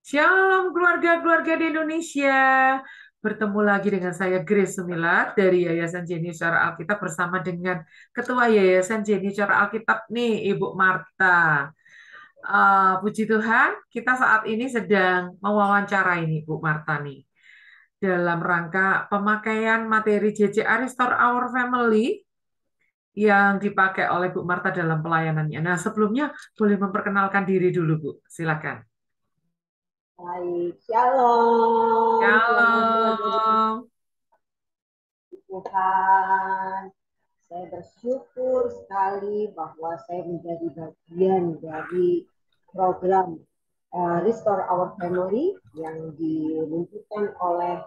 Shalom keluarga-keluarga di Indonesia. Bertemu lagi dengan saya Grace Sumilat dari Yayasan Jeni Cara Alkitab bersama dengan Ketua Yayasan Jeni Cara Alkitab nih, Ibu Marta. Puji Tuhan, kita saat ini sedang mewawancara ini, Bu Marta nih. Dalam rangka pemakaian materi JJA Restore Our Family yang dipakai oleh Bu Marta dalam pelayanannya. Nah, sebelumnya boleh memperkenalkan diri dulu, Bu. Silakan. Baik, shalom keluarga di Shalom. Tuhan. Saya bersyukur sekali bahwa saya menjadi bagian dari program Restore Our Family yang diluncurkan oleh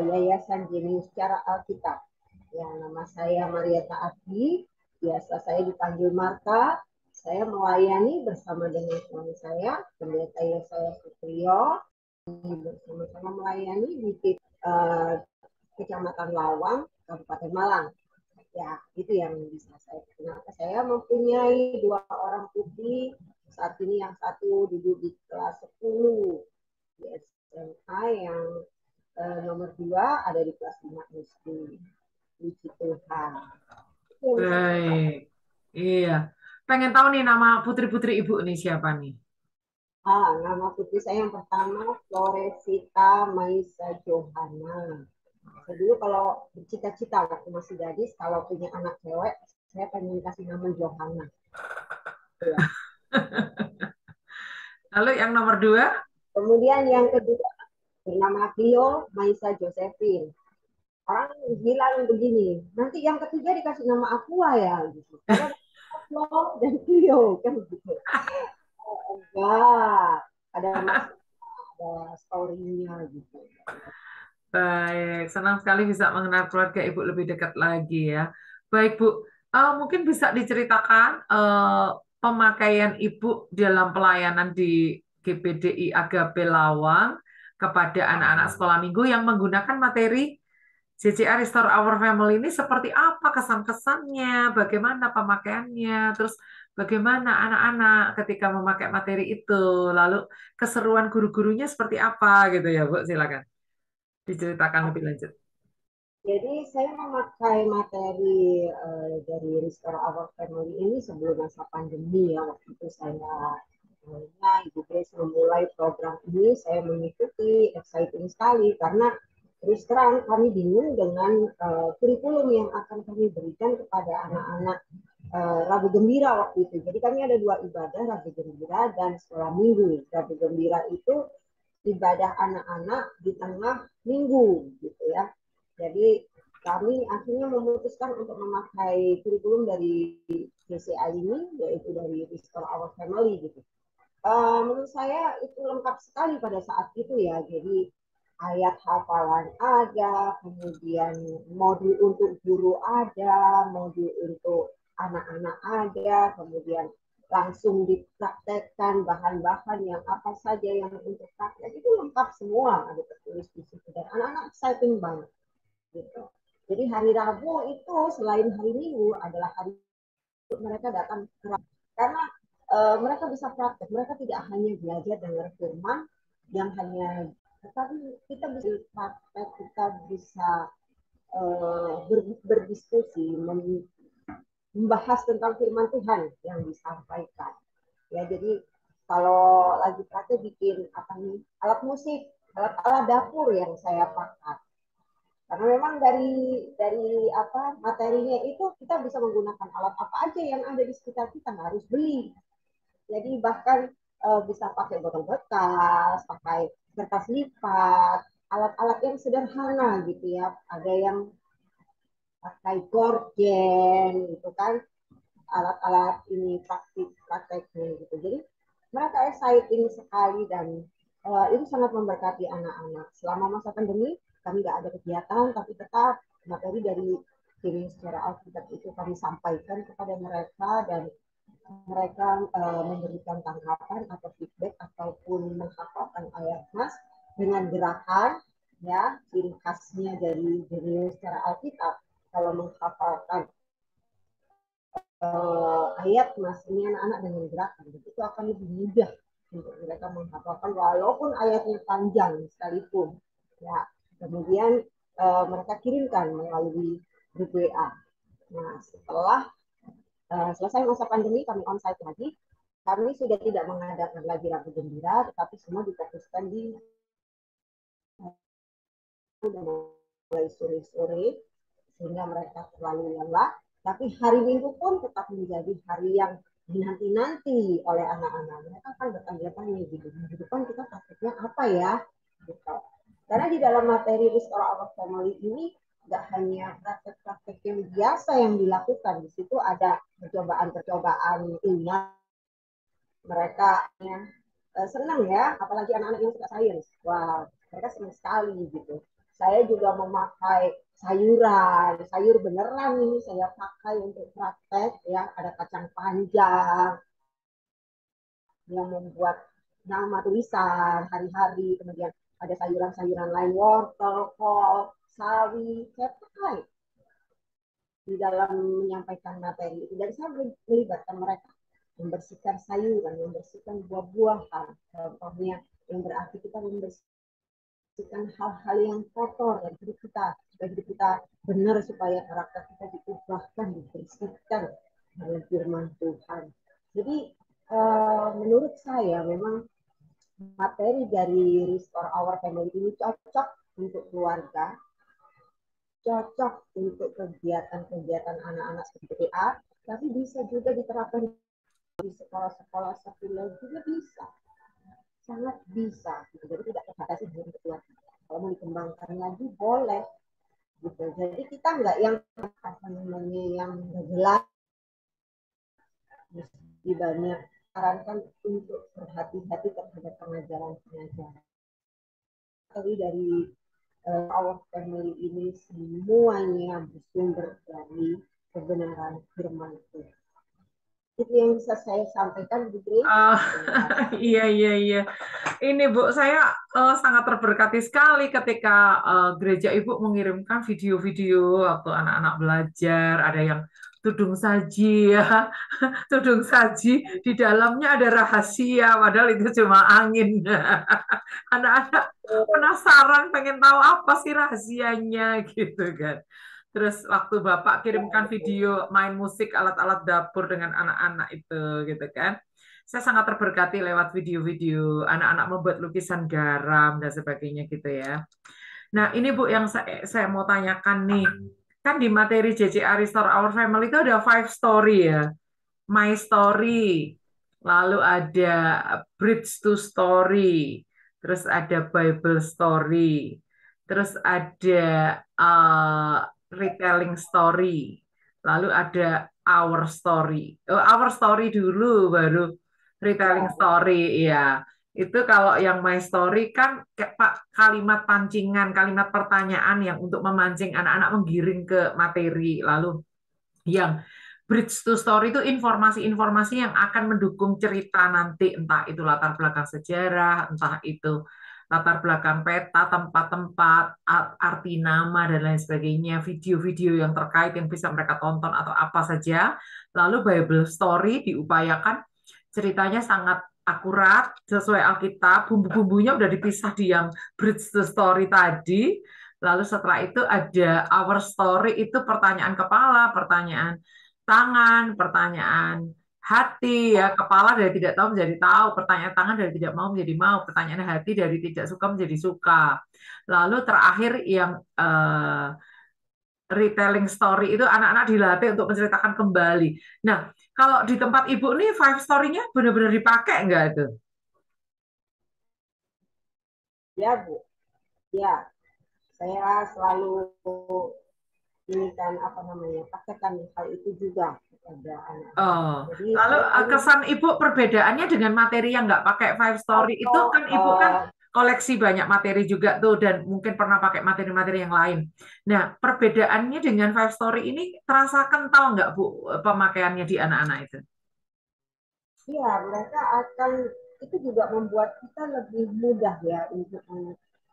Yayasan Jenius Cara Alkitab. Yang nama saya Marieta Ati, biasa saya dipanggil Marta. Saya melayani bersama dengan suami saya, pendeta Yesaya Sutrio, bersama-sama melayani di Kecamatan Lawang, Kabupaten Malang. Ya, itu yang bisa saya perkenalkan. Saya mempunyai dua orang putri. Saat ini yang satu duduk di kelas 10 di SMA, yang nomor 2 ada di kelas 5 SD. Puji Tuhan. Itu yang bisa saya sampaikan. Baik. Iya. Pengen tahu nih nama putri-putri ibu nih siapa nih? Nama putri saya yang pertama Floresita Maisa Johana. Saya dulu kalau bercita-cita waktu masih gadis, kalau punya anak cewek, saya pengen kasih nama Johana. Ya. Lalu yang nomor dua? Kemudian yang kedua bernama Clio Maisa Josephine. Orang bilang begini, nanti yang ketiga dikasih nama Aqua ya, gitu. Karena Aqua dan Clio kan gitu. Enggak, ada maksud, ada story-nya gitu. Baik, senang sekali bisa mengenal keluarga ibu lebih dekat lagi ya. Baik Bu, mungkin bisa diceritakan pemakaian ibu dalam pelayanan di GPDI Agape Lawang kepada anak-anak sekolah minggu yang menggunakan materi JJA Restore Our Family ini seperti apa kesan-kesannya, bagaimana pemakaiannya, terus bagaimana anak-anak ketika memakai materi itu, lalu keseruan guru-gurunya seperti apa gitu ya Bu, silakan diceritakan lebih lanjut. Jadi saya memakai materi dari Restore Our Family ini sebelum masa pandemi ya. Waktu itu saya Ibu Grace memulai program ini, saya mengikuti, exciting sekali karena terus terang kami bingung dengan kurikulum yang akan kami berikan kepada anak-anak Rabu Gembira waktu itu. Jadi kami ada dua ibadah, Rabu Gembira dan sekolah minggu. Rabu Gembira itu ibadah anak-anak di tengah minggu gitu ya. Jadi kami akhirnya memutuskan untuk memakai kurikulum dari GCA ini, yaitu dari Restore Our Family gitu. Menurut saya itu lengkap sekali pada saat itu ya. Jadi ayat hafalan ada, kemudian modul untuk guru ada, modul untuk anak-anak ada, kemudian langsung dipraktekkan bahan-bahan yang apa saja yang untuk praktek itu lengkap semua ada tertulis di situ dan anak-anak exciting banget gitu. Jadi hari Rabu itu selain hari Minggu adalah hari mereka datang karena mereka bisa praktek, mereka tidak hanya belajar dengar firman yang hanya, tetapi kita bisa praktek, kita bisa berdiskusi, membahas tentang firman Tuhan yang disampaikan. Ya, jadi kalau lagi praktek bikin apa nih alat musik, alat-alat dapur yang saya pakai. Karena memang dari apa materinya itu kita bisa menggunakan alat apa aja yang ada di sekitar kita, nggak harus beli. Jadi bahkan bisa pakai botol bekas, pakai kertas lipat, alat-alat yang sederhana gitu ya. Ada yang pakai gorden gitu kan, alat-alat ini prakteknya gitu. Jadi mereka exciting sekali dan itu sangat memberkati anak-anak. Selama masa pandemi kami nggak ada kegiatan, tapi tetap materi dari diri secara Alkitab itu kami sampaikan kepada mereka dan mereka memberikan tanggapan atau feedback ataupun menghafalkan ayat nas dengan gerakan ya ciri khasnya dari diri secara Alkitab kalau menghafalkan ayat nas ini anak-anak dengan gerakan itu akan lebih mudah untuk mereka menghafalkan walaupun ayatnya panjang sekalipun. Ya, kemudian mereka kirimkan melalui grup WA. Nah, setelah selesai masa pandemi, kami onsite lagi. Kami sudah tidak mengadakan lagi rapat gembira, tetapi semua difokuskan di mulai sore-sore sehingga mereka terlalu lelah. Tapi hari Minggu pun tetap menjadi hari yang dinanti-nanti oleh anak-anak. Mereka akan bertanya-tanya gitu. Minggu depan kita prakteknya apa ya? Gitu. Karena di dalam materi Restore Our Family ini nggak hanya praktek-praktek yang biasa yang dilakukan. Di situ ada percobaan-percobaan ilmiah. Mereka yang senang ya, apalagi anak-anak yang suka sains. Wah, mereka senang sekali gitu. Saya juga memakai sayuran, sayur beneran ini saya pakai untuk praktek ya. Ada kacang panjang yang membuat nama tulisan hari-hari, kemudian ada sayuran-sayuran lain, wortel, kol, sawi, saya pakai di dalam menyampaikan materi itu. Dan saya melibatkan mereka membersihkan sayuran, membersihkan buah-buahan, contohnya yang berarti kita membersihkan hal-hal yang kotor dari hidup kita, supaya hidup kita benar, supaya karakter kita diubahkan, dibersihkan oleh firman Tuhan. Jadi menurut saya memang materi dari Restore Our Family ini cocok untuk keluarga, cocok untuk kegiatan-kegiatan anak-anak seperti PA, tapi bisa juga diterapkan di sekolah-sekolah sekuler juga bisa, sangat bisa. Gitu. Jadi tidak terbatasi dengan keluarga. Kalau mau dikembangkan lagi boleh. Gitu. Jadi kita nggak yang apa namanya yang jelas, mesti banyak sarankan untuk berhati-hati terhadap pengajaran-pengajaran. Tapi dari Our Family ini semuanya bersumber dari kebenaran firman Tuhan. Itu yang bisa saya sampaikan, Bu Grace. Oh, iya, iya, iya. Ini Bu, saya sangat terberkati sekali ketika gereja Ibu mengirimkan video-video waktu anak-anak belajar, ada yang tudung saji ya, tudung saji di dalamnya ada rahasia, padahal itu cuma angin. Anak-anak penasaran, pengen tahu apa sih rahasianya gitu kan. Terus waktu Bapak kirimkan video main musik alat-alat dapur dengan anak-anak itu gitu kan. Saya sangat terberkati lewat video-video anak-anak membuat lukisan garam dan sebagainya gitu ya. Nah, ini Bu yang saya mau tanyakan nih. Kan di materi JCA Restore Our Family itu ada five story ya. My Story, lalu ada Bridge to Story, terus ada Bible Story, terus ada uh, Retelling Story, lalu ada Our Story. Oh, Our Story dulu, baru Retelling Ya, Story, ya. Itu kalau yang My Story kan kalimat pancingan, kalimat pertanyaan yang untuk memancing anak-anak menggiring ke materi. Lalu yang bridge to story itu informasi-informasi yang akan mendukung cerita nanti, entah itu latar belakang sejarah, entah itu latar belakang peta, tempat-tempat, arti nama, dan lain sebagainya, video-video yang terkait yang bisa mereka tonton atau apa saja. Lalu Bible story diupayakan ceritanya sangat akurat, sesuai Alkitab, bumbu-bumbunya udah dipisah di yang bridge to story tadi. Lalu setelah itu ada our story, itu pertanyaan kepala, pertanyaan tangan, pertanyaan hati ya. Kepala dari tidak tahu menjadi tahu, pertanyaan tangan dari tidak mau menjadi mau, pertanyaan hati dari tidak suka menjadi suka. Lalu terakhir yang retelling story itu anak-anak dilatih untuk menceritakan kembali. Nah, kalau di tempat Ibu nih five story-nya benar-benar dipakai nggak itu? ya Bu. Ya, saya selalu ini kan apa namanya praktekkan hal itu juga kepada anak-anak. Oh, Jadi lalu saya selalu kesan Ibu perbedaannya dengan materi yang nggak pakai five story itu kalau kan Ibu kan koleksi banyak materi juga tuh dan mungkin pernah pakai materi-materi yang lain. Nah, perbedaannya dengan five story ini terasa kental nggak Bu pemakaiannya di anak-anak itu? iya mereka akan itu juga membuat kita lebih mudah ya untuk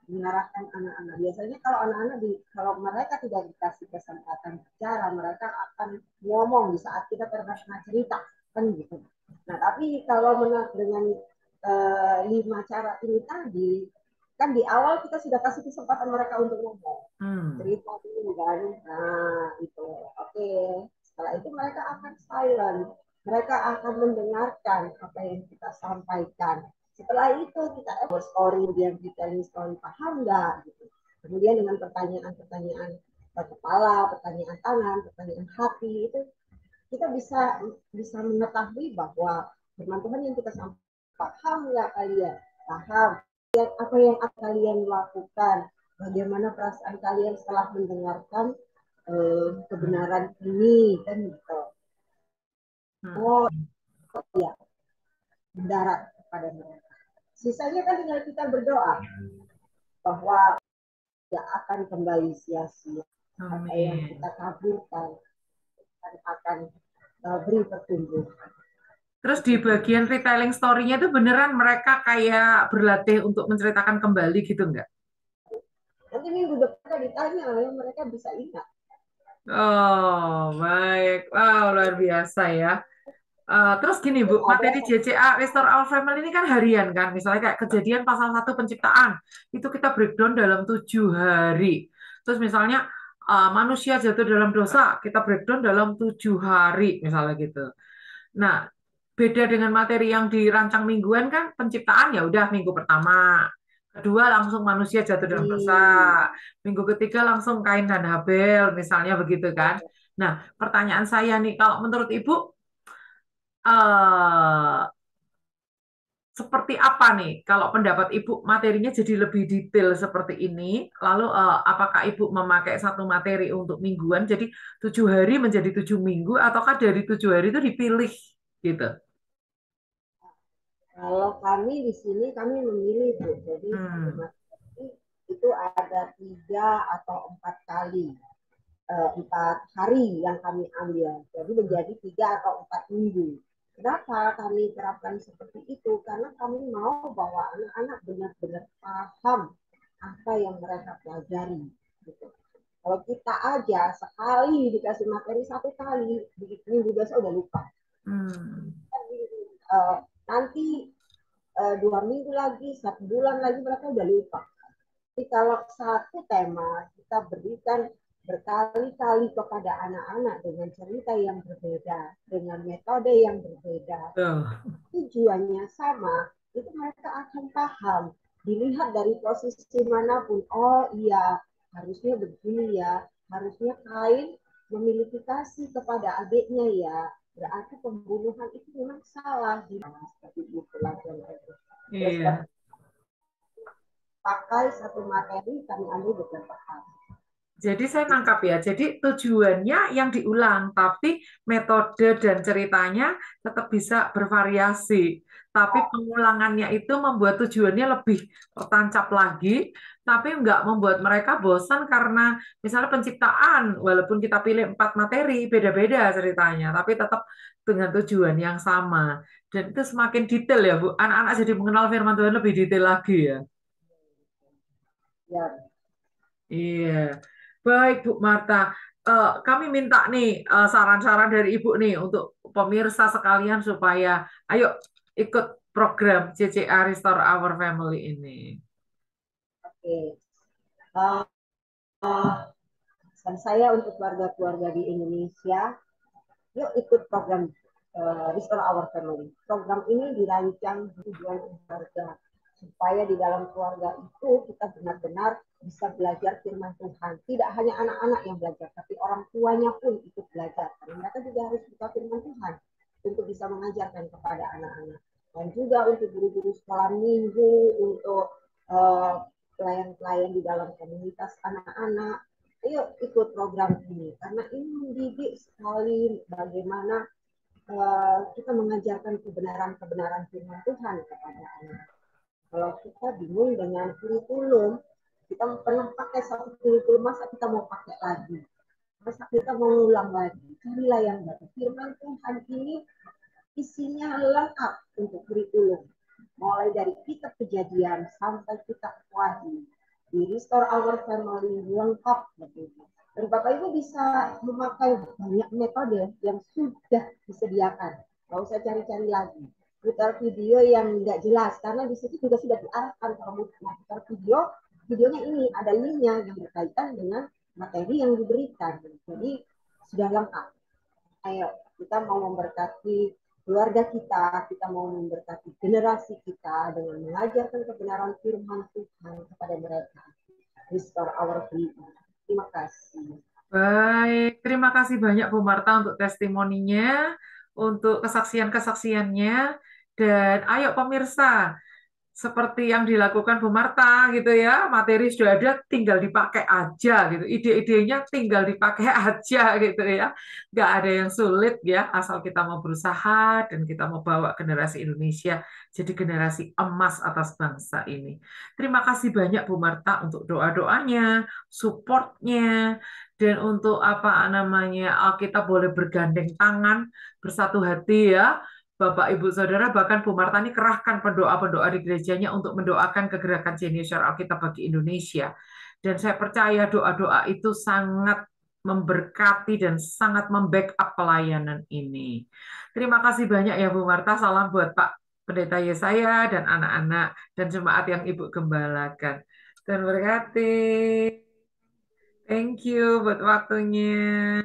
mengarahkan anak-anak. Biasanya kalau anak-anak kalau mereka tidak dikasih kesempatan bicara, mereka akan ngomong di saat kita pernah cerita kan gitu. Nah, tapi kalau dengan lima cara ini tadi, kan di awal kita sudah kasih kesempatan mereka untuk ngomong, Hmm. cerita dulu kan, nah itu, oke. Setelah itu mereka akan silent, mereka akan mendengarkan apa yang kita sampaikan. Setelah itu kita story, dia telling story, paham nggak gitu. Kemudian dengan pertanyaan-pertanyaan kepala, pertanyaan tangan, pertanyaan hati, itu kita bisa bisa mengetahui bahwa firman Tuhan yang kita sampaikan, paham nggak kalian? Paham. Apa yang kalian lakukan? Bagaimana perasaan kalian setelah mendengarkan kebenaran ini kan gitu. Hmm. Oh iya, mendarat kepada mereka. Sisanya kan tinggal kita berdoa bahwa tidak akan kembali sia-sia. Apa yang Amin. kita taburkan akan beri pertumbuhan. Terus di Itu juga. bagian retelling story-nya itu beneran mereka kayak berlatih untuk menceritakan kembali gitu nggak? Nanti minggu depan ditanya, ya mereka bisa ingat. Oh, baik. Wow, luar biasa ya. Terus gini Terus Bu, ada materi JCA Restore Our Family ini kan harian kan, misalnya kayak kejadian pasal 1 penciptaan, itu kita breakdown dalam 7 hari. Terus misalnya manusia jatuh dalam dosa, kita breakdown dalam 7 hari, misalnya gitu. Nah, beda dengan materi yang dirancang mingguan kan, penciptaan ya udah minggu pertama, kedua langsung manusia jatuh dalam dosa, minggu ketiga langsung Kain dan Habel, misalnya begitu kan. Nah, pertanyaan saya nih, kalau menurut Ibu, eh, seperti apa nih kalau pendapat Ibu materinya jadi lebih detail seperti ini? Lalu apakah Ibu memakai satu materi untuk mingguan, jadi 7 hari menjadi 7 minggu, ataukah dari 7 hari itu dipilih gitu? kalau kami di sini kami memilih Bu. Jadi satu Hmm. materi itu ada 3 atau 4 kali, 4 hari yang kami ambil. Jadi menjadi 3 atau 4 minggu. Kenapa kami terapkan seperti itu? Karena kami mau bahwa anak-anak benar-benar paham apa yang mereka pelajari. Gitu. Kalau kita aja sekali dikasih materi 1 kali, di minggu besok udah lupa. Hmm. Uh, nanti 2 minggu lagi, 1 bulan lagi mereka udah lupa. Jadi kalau satu tema kita berikan berkali-kali kepada anak-anak dengan cerita yang berbeda, dengan metode yang berbeda, Tuh. tujuannya sama, itu mereka akan paham. Dilihat dari posisi manapun, oh iya, harusnya begini ya, harusnya Kain memiliki kasih kepada adiknya ya, berarti pembunuhan itu memang salah. Seperti itu pelajaran itu. Terus Iya. pakai satu materi, kami ambil beberapa hal. Jadi saya nangkap ya, jadi tujuannya yang diulang, tapi metode dan ceritanya tetap bisa bervariasi. Tapi pengulangannya itu membuat tujuannya lebih tertancap lagi, tapi nggak membuat mereka bosan karena misalnya penciptaan, walaupun kita pilih 4 materi, beda-beda ceritanya, tapi tetap dengan tujuan yang sama. Dan itu semakin detail ya, Bu. Anak-anak jadi mengenal firman Tuhan lebih detail lagi ya. Ya, Iya, baik Bu Marta. Kami minta nih saran-saran dari Ibu nih untuk pemirsa sekalian supaya ayo ikut program CCA Restore Our Family ini. oke. Uh, Pesan saya untuk keluarga-keluarga di Indonesia, yuk ikut program Restore Our Family. Program ini dirancang tujuan keluarga supaya di dalam keluarga itu kita benar-benar bisa belajar firman Tuhan. Tidak hanya anak-anak yang belajar, tapi orang tuanya pun ikut belajar. Karena mereka juga harus buka firman Tuhan untuk bisa mengajarkan kepada anak-anak. Dan juga untuk guru-guru sekolah minggu, untuk pelayan-pelayan di dalam komunitas anak-anak. Ayo ikut program ini, karena ini mendidik sekali bagaimana kita mengajarkan kebenaran-kebenaran firman Tuhan kepada anak. Kalau kita bingung dengan kurikulum, kita pernah pakai satu kurikulum, masa kita mau pakai lagi? Masa kita mau ulang lagi? Carilah yang baru. Firman Tuhan ini isinya lengkap untuk kurikulum. Mulai dari kitab Kejadian sampai kitab Wahyu. Di Restore Our Family lengkap begitu. Dan Bapak Ibu bisa memakai banyak metode yang sudah disediakan. Nggak usah cari-cari lagi. putar video yang nggak jelas karena di situ juga sudah diarahkan kalau mau putar video, videonya ini ada linknya yang berkaitan dengan materi yang diberikan. Jadi sudah lengkap. Ayo kita mau memberkati keluarga kita mau memberkati generasi kita dengan mengajarkan kebenaran firman Tuhan kepada mereka. Restore our faith. Terima kasih. Baik, terima kasih banyak Bu Marta untuk testimoninya, untuk kesaksian-kesaksiannya, dan ayo pemirsa, seperti yang dilakukan Bu Marta gitu ya, materi sudah ada, tinggal dipakai aja gitu, ide-idenya tinggal dipakai aja gitu ya, nggak ada yang sulit ya, asal kita mau berusaha dan kita mau bawa generasi Indonesia jadi generasi emas atas bangsa ini. Terima kasih banyak Bu Marta untuk doa-doanya, supportnya, dan untuk apa namanya, kita boleh bergandeng tangan, bersatu hati ya, Bapak, Ibu, Saudara, bahkan Bu Martani kerahkan pendoa-pendoa di gerejanya untuk mendoakan kegerakan Jenius Alkitab bagi Indonesia. Dan saya percaya doa-doa itu sangat memberkati dan sangat membackup pelayanan ini. Terima kasih banyak ya Bu Marta. Salam buat Pak Pendeta Yesaya dan anak-anak dan jemaat yang Ibu gembalakan. Dan berkati. Thank you buat waktunya.